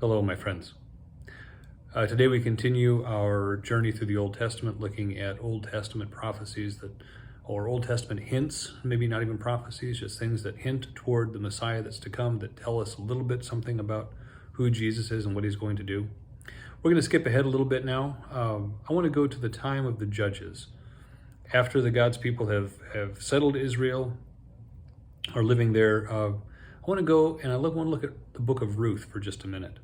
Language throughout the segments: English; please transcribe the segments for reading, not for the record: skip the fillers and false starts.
Hello, my friends. Today we continue our journey through the Old Testament, looking at Old Testament prophecies or Old Testament hints, maybe not even prophecies, just things that hint toward the Messiah that's to come, that tell us a little bit something about who Jesus is and what he's going to do. We're going to skip ahead a little bit now. I want to go to the time of the Judges. After the God's people have settled Israel, are living there, I want to go and I want to look at the book of Ruth for just a minute.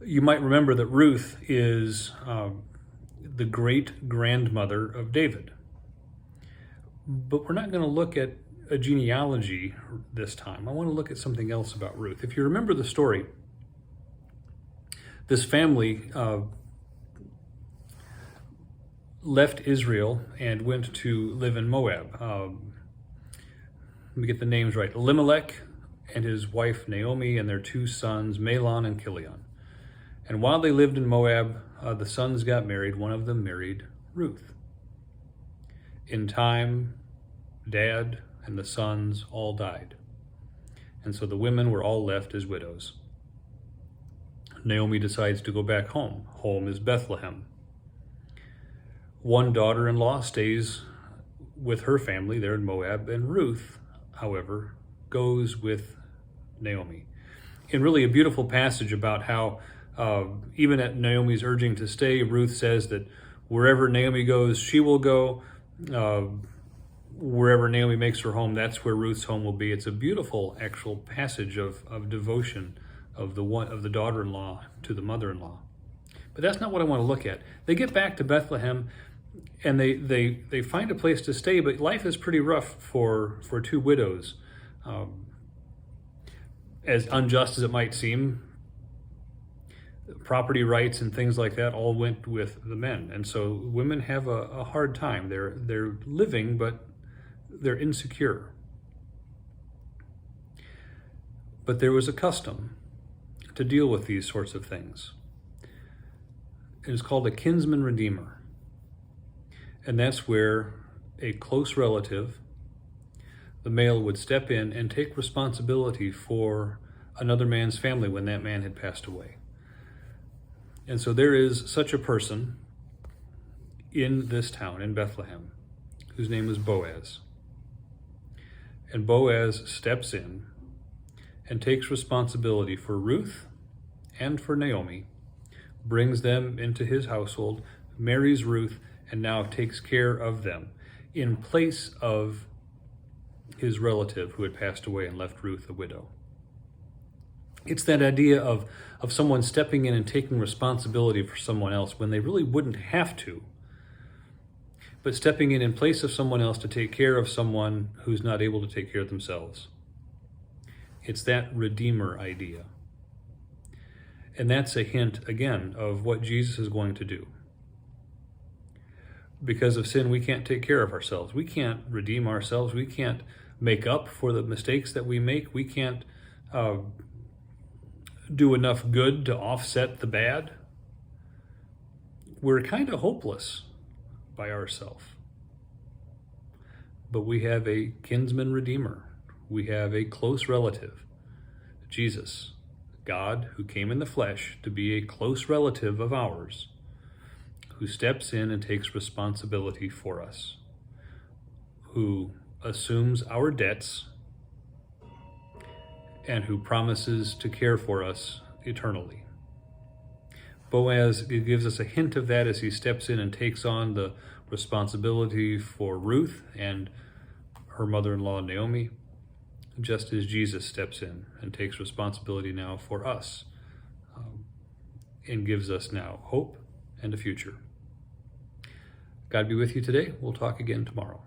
You might remember that Ruth is the great-grandmother of David. But we're not going to look at a genealogy this time. I want to look at something else about Ruth. If you remember the story, this family left Israel and went to live in Moab. Let me get the names right. Elimelech and his wife Naomi and their two sons, Mahlon and Chilion. And while they lived in Moab, the sons got married. One of them married Ruth. In time, Dad and the sons all died. And so the women were all left as widows. Naomi decides to go back home. Home is Bethlehem. One daughter-in-law stays with her family there in Moab, and Ruth, however, goes with Naomi. In really a beautiful passage about how even at Naomi's urging to stay, Ruth says that wherever Naomi goes, she will go. Wherever Naomi makes her home, that's where Ruth's home will be. It's a beautiful actual passage of devotion of the daughter-in-law to the mother-in-law. But that's not what I want to look at. They get back to Bethlehem and they find a place to stay, but life is pretty rough for two widows. As unjust as it might seem, property rights and things like that all went with the men. And so women have a hard time. They're living, but they're insecure. But there was a custom to deal with these sorts of things. It is called a kinsman redeemer. And that's where a close relative, the male, would step in and take responsibility for another man's family when that man had passed away. And so there is such a person in this town, in Bethlehem, whose name is Boaz. And Boaz steps in and takes responsibility for Ruth and for Naomi, brings them into his household, marries Ruth, and now takes care of them in place of his relative who had passed away and left Ruth a widow. It's that idea of someone stepping in and taking responsibility for someone else when they really wouldn't have to, but stepping in place of someone else to take care of someone who's not able to take care of themselves. It's that redeemer idea. And that's a hint, again, of what Jesus is going to do. Because of sin, we can't take care of ourselves. We can't redeem ourselves. We can't make up for the mistakes that we make. We can't do enough good to offset the bad. We're kind of hopeless by ourselves. But we have a kinsman redeemer. We have a close relative, Jesus, God, who came in the flesh to be a close relative of ours, who steps in and takes responsibility for us, who assumes our debts, and who promises to care for us eternally. Boaz gives us a hint of that as he steps in and takes on the responsibility for Ruth and her mother-in-law Naomi, just as Jesus steps in and takes responsibility now for us and gives us now hope and a future. God be with you today. We'll talk again tomorrow.